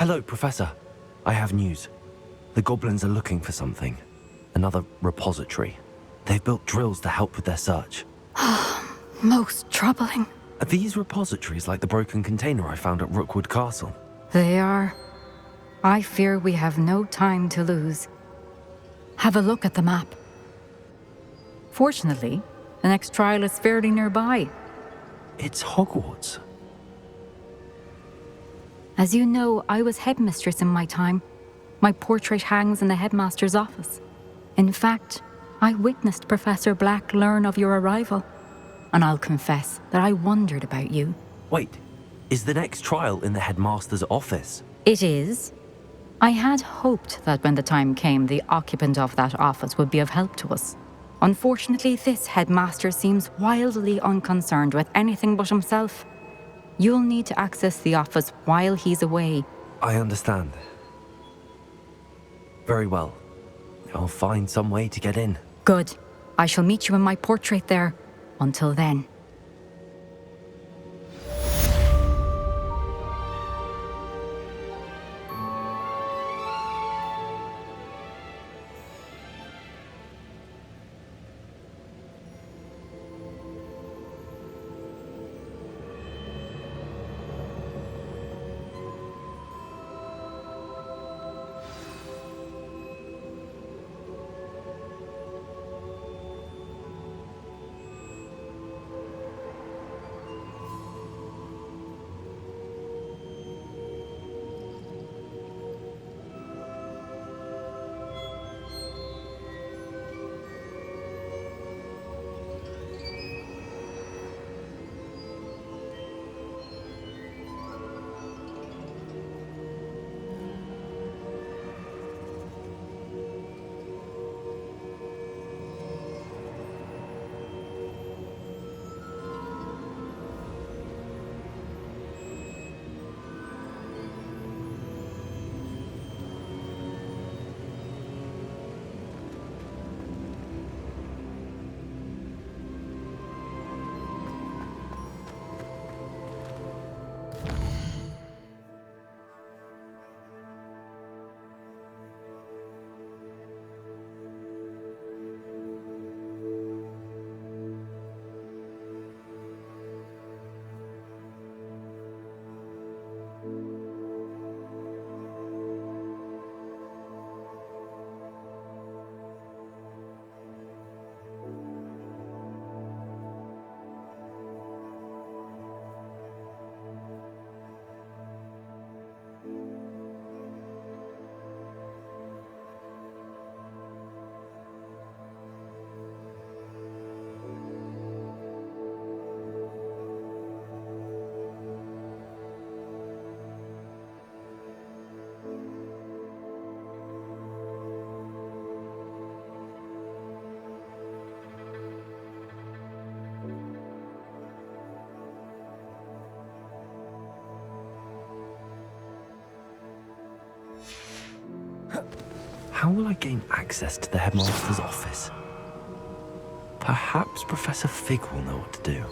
Hello, Professor. I have news. The goblins are looking for something. Another repository. They've built drills to help with their search. Most troubling. Are these repositories like the broken container I found at Rookwood Castle? They are. I fear we have no time to lose. Have a look at the map. Fortunately, the next trial is fairly nearby. It's Hogwarts. As you know, I was headmistress in my time. My portrait hangs in the headmaster's office. In fact, I witnessed Professor Black learn of your arrival. And I'll confess that I wondered about you. Wait, is the next trial in the headmaster's office? It is. I had hoped that when the time came, the occupant of that office would be of help to us. Unfortunately, this headmaster seems wildly unconcerned with anything but himself. You'll need to access the office while he's away. I understand. Very well. I'll find some way to get in. Good. I shall meet you in my portrait there. Until then. How will I gain access to the headmaster's office? Perhaps Professor Fig will know what to do.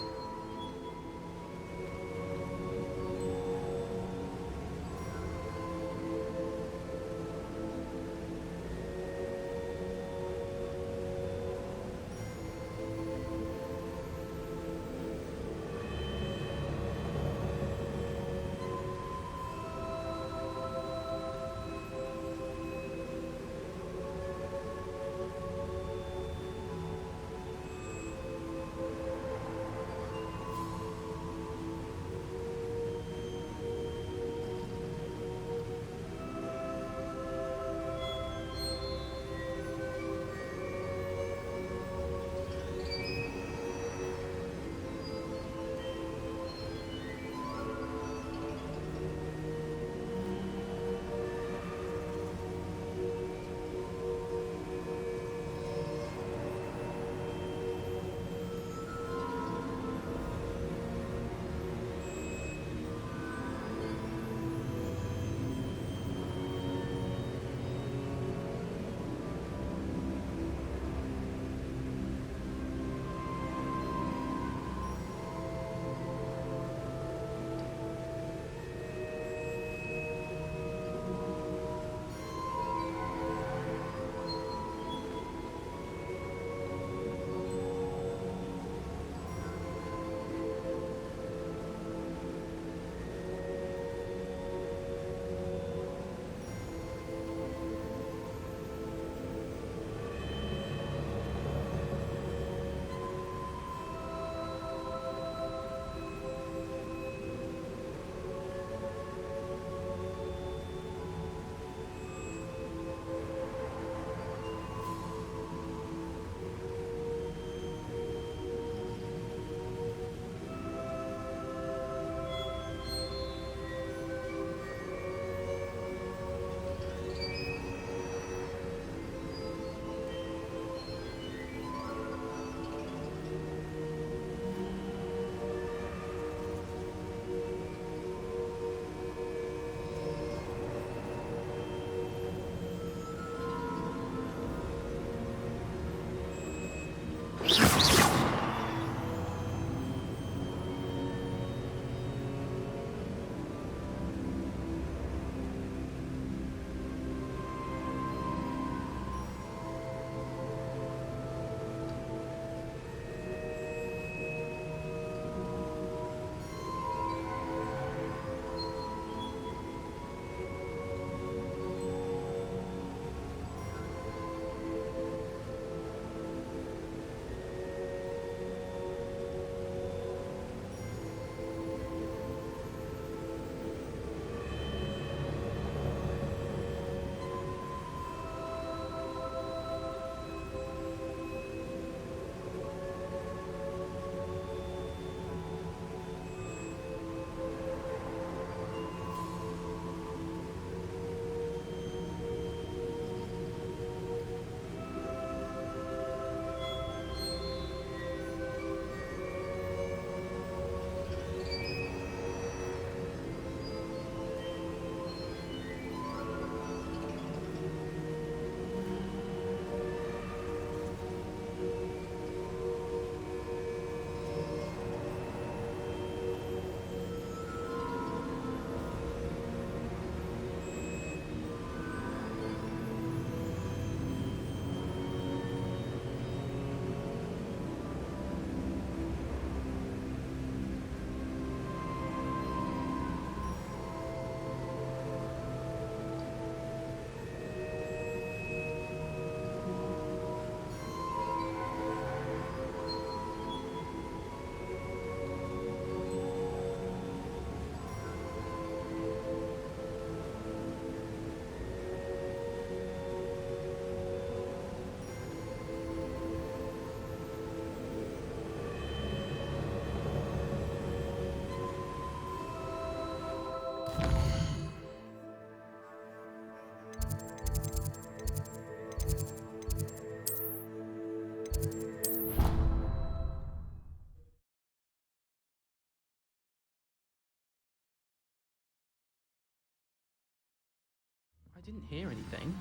didn't hear anything.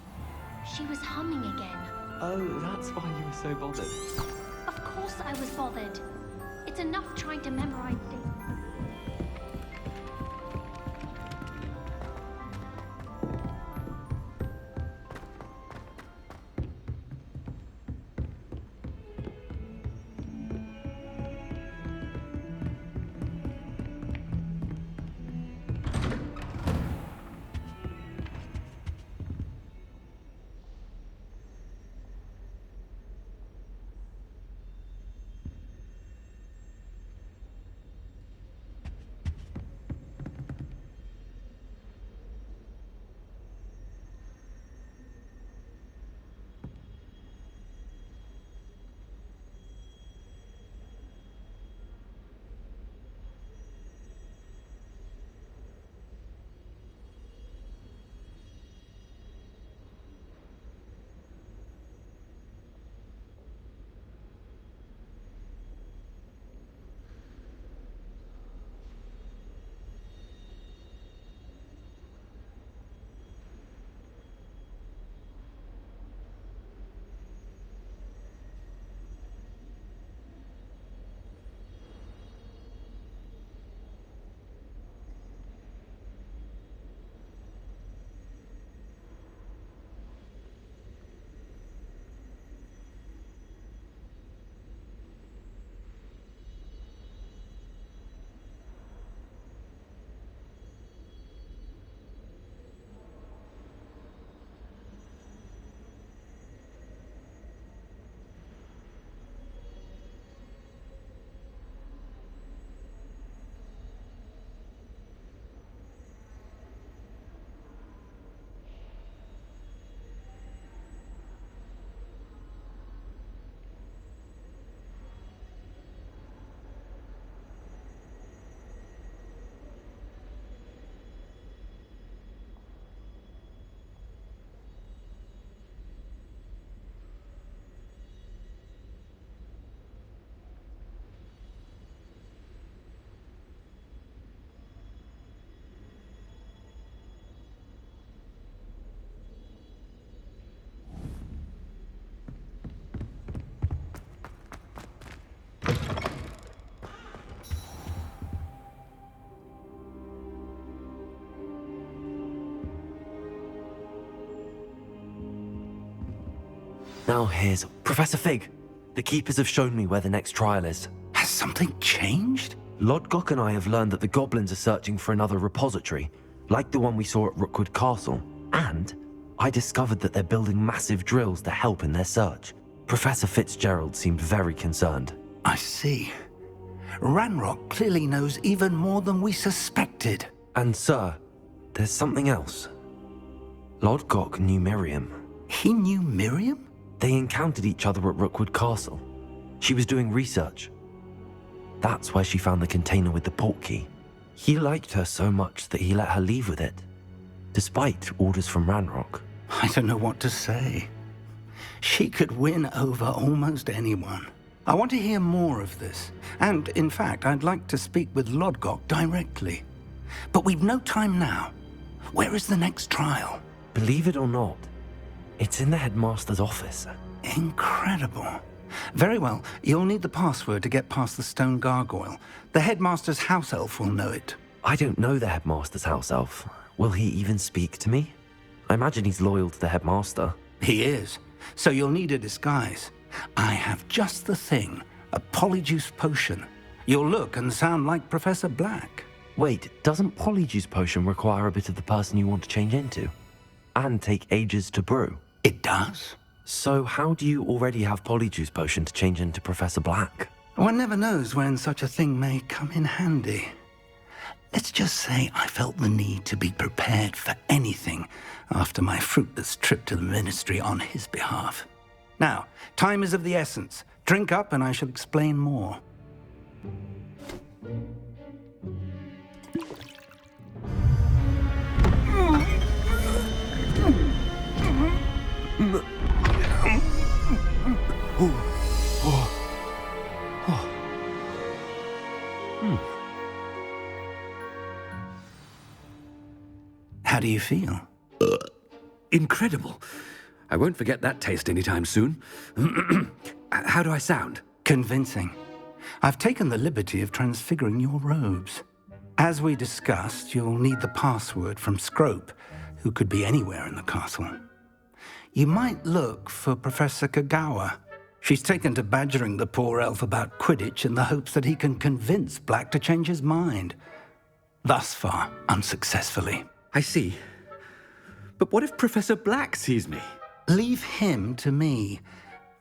She was humming again. Oh, that's why you were so bothered. Of course I was bothered. It's enough trying to memorize things. Now here's Professor Fig. The Keepers have shown me where the next trial is. Has something changed? Lodgok and I have learned that the goblins are searching for another repository, like the one we saw at Rookwood Castle. And I discovered that they're building massive drills to help in their search. Professor Fitzgerald seemed very concerned. I see. Ranrock clearly knows even more than we suspected. And sir, there's something else. Lodgok knew Miriam. He knew Miriam? They encountered each other at Rookwood Castle. She was doing research. That's where she found the container with the portkey. He liked her so much that he let her leave with it, despite orders from Ranrock. I don't know what to say. She could win over almost anyone. I want to hear more of this. And, in fact, I'd like to speak with Lodgok directly. But we've no time now. Where is the next trial? Believe it or not, it's in the headmaster's office. Incredible. Very well, you'll need the password to get past the stone gargoyle. The headmaster's house elf will know it. I don't know the headmaster's house elf. Will he even speak to me? I imagine he's loyal to the headmaster. He is. So you'll need a disguise. I have just the thing. A polyjuice potion. You'll look and sound like Professor Black. Wait, doesn't Polyjuice Potion require a bit of the person you want to change into? And take ages to brew? It does. So how do you already have Polyjuice Potion to change into Professor Black? One never knows when such a thing may come in handy. Let's just say I felt the need to be prepared for anything after my fruitless trip to the ministry on his behalf. Now, time is of the essence. Drink up and I shall explain more. How do you feel? incredible. I won't forget that taste anytime soon. How do I sound? Convincing. I've taken the liberty of transfiguring your robes. As we discussed, you'll need the password from Scrope, who could be anywhere in the castle. You might look for Professor Kagawa. She's taken to badgering the poor elf about Quidditch in the hopes that he can convince Black to change his mind. Thus far, unsuccessfully. I see. But what if Professor Black sees me? Leave him to me.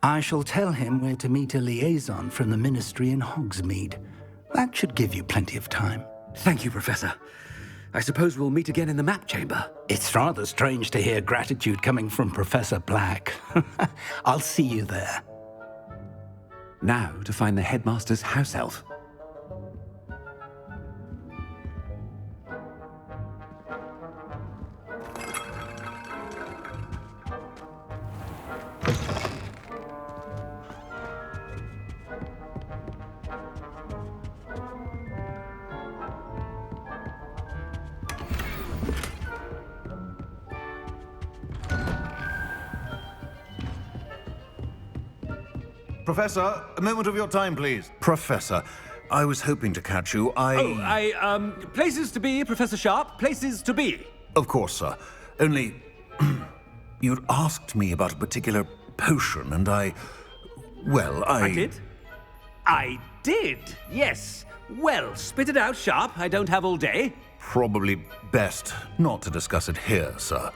I shall tell him where to meet a liaison from the Ministry in Hogsmeade. That should give you plenty of time. Thank you, Professor. I suppose we'll meet again in the map chamber. It's rather strange to hear gratitude coming from Professor Black. I'll see you there. Now to find the headmaster's house elf. Professor, a moment of your time, please. Professor, I was hoping to catch you. Places to be, Professor Sharp, places to be. Of course, sir. Only, you'd asked me about a particular potion, and I did? I did, yes. Well, spit it out, Sharp. I don't have all day. Probably best not to discuss it here, sir.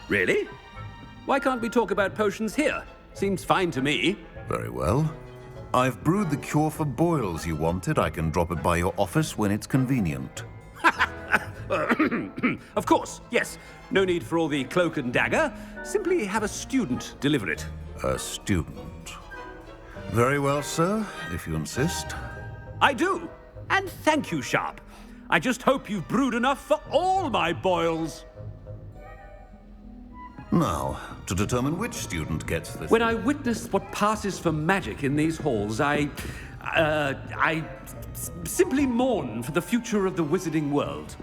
Really? Why can't we talk about potions here? Seems fine to me. Very well. I've brewed the cure for boils you wanted. I can drop it by your office when it's convenient. Of course, yes. No need for all the cloak and dagger. Simply have a student deliver it. A student. Very well, sir, if you insist. I do. And thank you, Sharp. I just hope you've brewed enough for all my boils. Now, to determine which student gets this... When I witness what passes for magic in these halls, I simply mourn for the future of the wizarding world.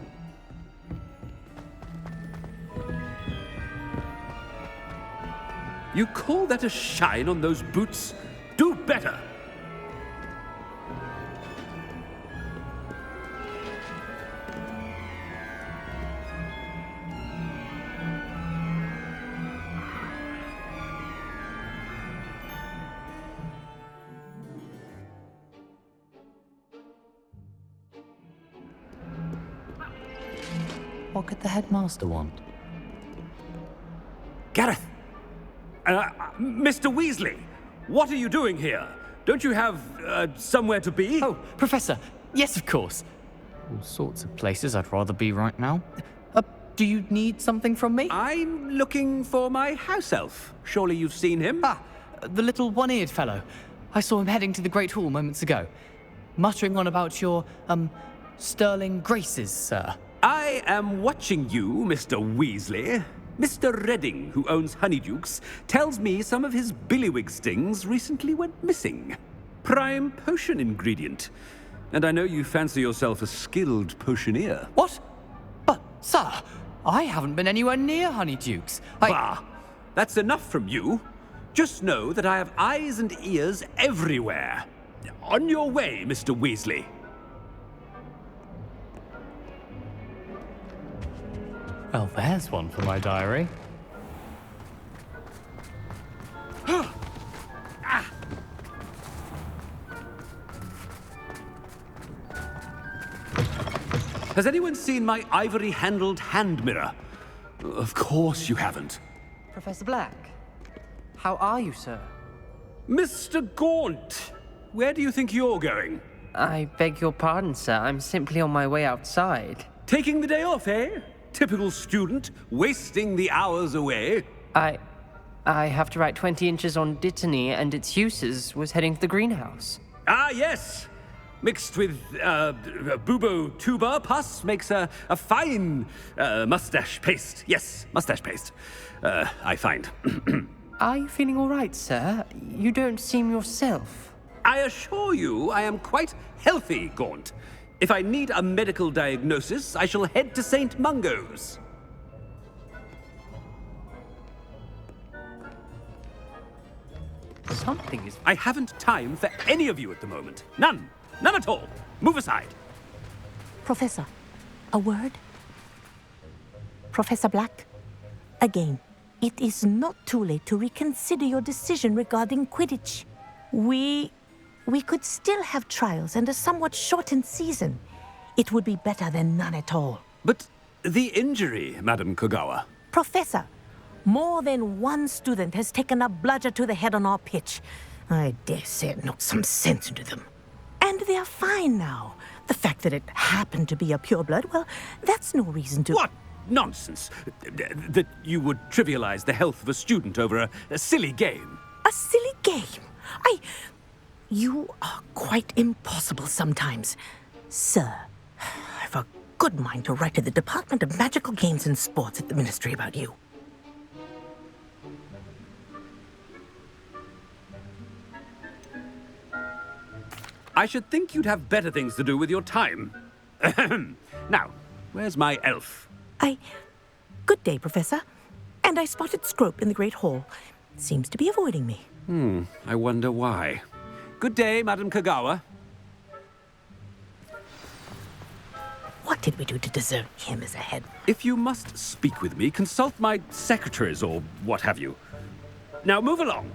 You call that a shine on those boots? Do better! What could the headmaster want? Gareth! Mr. Weasley! What are you doing here? Don't you have, somewhere to be? Oh, Professor! Yes, of course. All sorts of places I'd rather be right now. Do you need something from me? I'm looking for my house elf. Surely you've seen him? Ah, the little one-eared fellow. I saw him heading to the Great Hall moments ago. Muttering on about your, sterling graces, sir. I am watching you, Mr. Weasley. Mr. Redding, who owns Honeydukes, tells me some of his billywig stings recently went missing. Prime potion ingredient. And I know you fancy yourself a skilled potioneer. What? But, sir, I haven't been anywhere near Honeydukes. Bah! That's enough from you. Just know that I have eyes and ears everywhere. On your way, Mr. Weasley. Well, there's one for my diary. Has anyone seen my ivory-handled hand mirror? Of course you haven't. Professor Black, how are you, sir? Mr. Gaunt, where do you think you're going? I beg your pardon, sir. I'm simply on my way outside. Taking the day off, eh? Typical student, wasting the hours away. I have to write 20 inches on Dittany and its uses. Was heading to the greenhouse. Ah, yes. Mixed with bubo tuba pus makes a fine mustache paste. Yes, mustache paste. I find. Are you feeling all right, sir? You don't seem yourself. I assure you I am quite healthy, Gaunt. If I need a medical diagnosis, I shall head to St. Mungo's. Something is... I haven't time for any of you at the moment. None. None at all. Move aside. Professor, a word? Professor Black, again, it is not too late to reconsider your decision regarding Quidditch. We could still have trials and a somewhat shortened season. It would be better than none at all. But the injury, Madam Kogawa. Professor, more than one student has taken a bludger to the head on our pitch. I dare say it knocked some sense into them. And they are fine now. The fact that it happened to be a pureblood, well, that's no reason to... What nonsense! That you would trivialize the health of a student over a silly game. A silly game? You are quite impossible sometimes. Sir, I've a good mind to write to the Department of Magical Games and Sports at the Ministry about you. I should think you'd have better things to do with your time. Now, where's my elf? Good day, Professor. And I spotted Scrope in the Great Hall. Seems to be avoiding me. I wonder why. Good day, Madam Kogawa. What did we do to deserve him as a head? If you must speak with me, consult my secretaries or what have you. Now move along.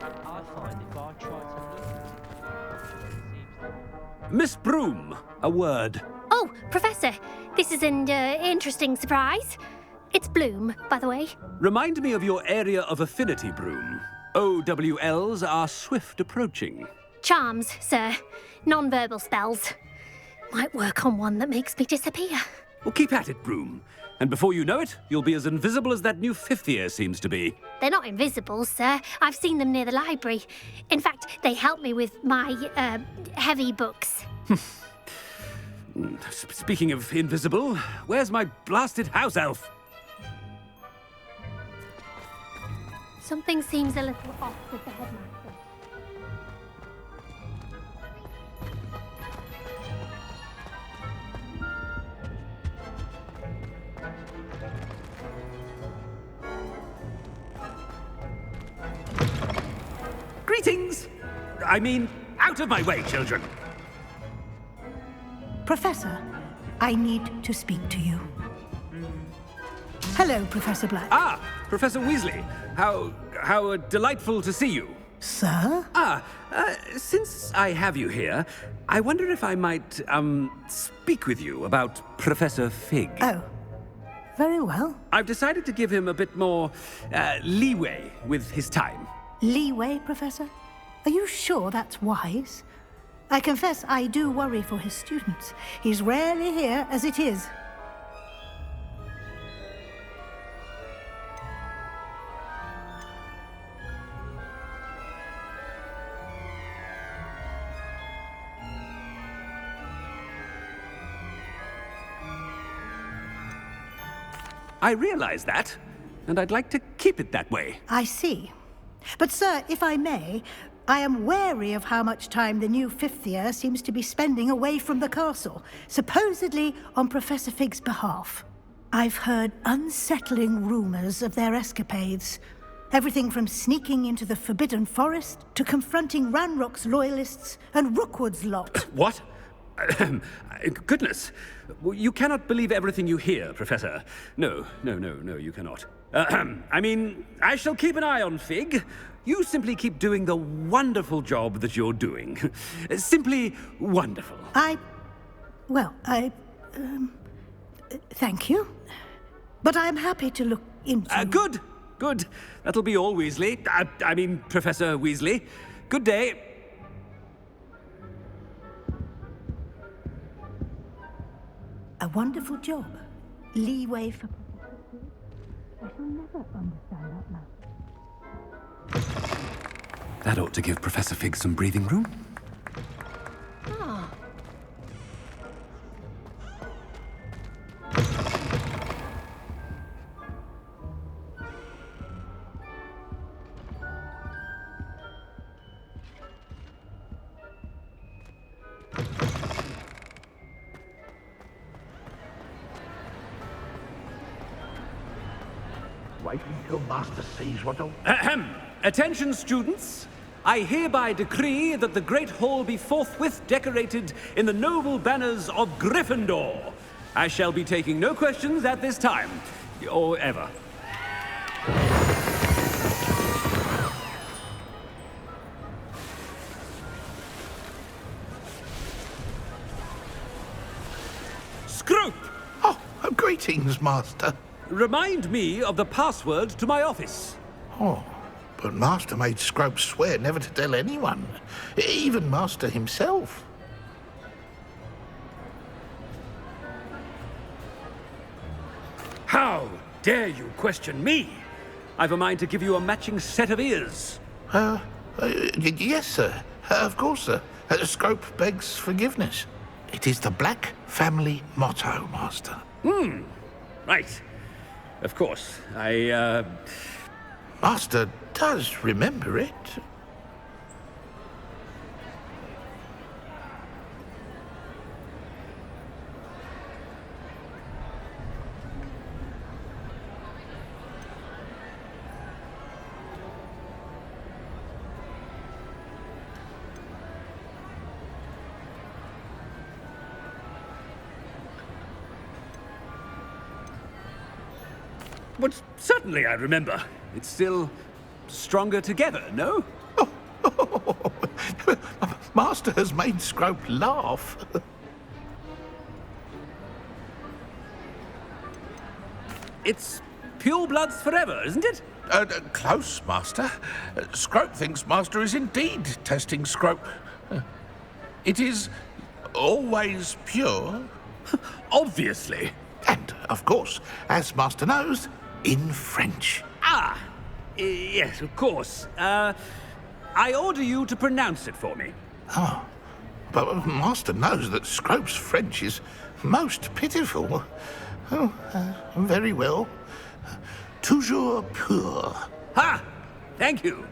I find if I try to look... Miss Broom, a word. Oh, Professor, this is an interesting surprise. It's Bloom, by the way. Remind me of your area of affinity, Broom. OWLs are swift approaching. Charms, sir. Non-verbal spells. Might work on one that makes me disappear. Well, keep at it, Broom. And before you know it, you'll be as invisible as that new fifth year seems to be. They're not invisible, sir. I've seen them near the library. In fact, they help me with my, heavy books. Speaking of invisible, where's my blasted house elf? Something seems a little off with the headmaster. Greetings! I mean, out of my way, children! Professor, I need to speak to you. Hello, Professor Black. Ah, Professor Weasley. How delightful to see you. Sir? Since I have you here, I wonder if I might, speak with you about Professor Fig. Oh, very well. I've decided to give him a bit more, leeway with his time. Leeway, Professor? Are you sure that's wise? I confess I do worry for his students. He's rarely here as it is. I realize that, and I'd like to keep it that way. I see. But, sir, if I may, I am wary of how much time the new fifth year seems to be spending away from the castle, supposedly on Professor Fig's behalf. I've heard unsettling rumors of their escapades. Everything from sneaking into the Forbidden Forest to confronting Ranrock's loyalists and Rookwood's lot. What? Goodness. You cannot believe everything you hear, Professor. No, you cannot. I mean, I shall keep an eye on Fig. You simply keep doing the wonderful job that you're doing. Simply wonderful. Thank you. But I'm happy to look into... Good. That'll be all, Weasley. I mean, Professor Weasley. Good day. A wonderful job. Leeway for... I shall never understand that man. That ought to give Professor Fig some breathing room. Wait until Master sees what'll... Ahem. Attention, students. I hereby decree that the Great Hall be forthwith decorated in the noble banners of Gryffindor. I shall be taking no questions at this time, or ever. Scrope! Oh, greetings, Master. Remind me of the password to my office. Oh, but Master made Scrope swear never to tell anyone, even Master himself. How dare you question me? I've a mind to give you a matching set of ears. Yes, sir. Of course, sir. Scrope begs forgiveness. It is the Black family motto, Master. Right. Of course. Master does remember it. But certainly I remember. It's still stronger together, no? Master has made Scrope laugh. It's pure bloods forever, isn't it? Close, Master. Scrope thinks Master is indeed testing Scrope. It is always pure. Obviously. And, of course, as Master knows, in French. Yes, of course. I order you to pronounce it for me. Oh, but Master knows that Scrope's French is most pitiful. Oh, very well. Toujours pur. Ha! Thank you.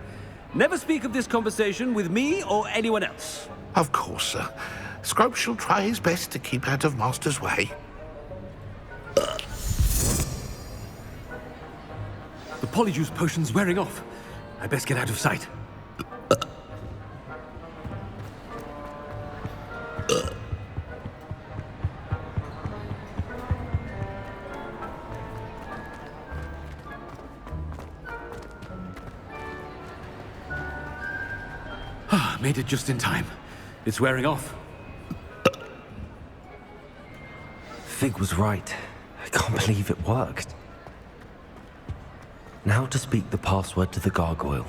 Never speak of this conversation with me or anyone else. Of course, sir. Scrope shall try his best to keep out of Master's way. The polyjuice potion's wearing off. I best get out of sight. Made it just in time. It's wearing off. Fig was right. I can't believe it worked. Now to speak the password to the gargoyle.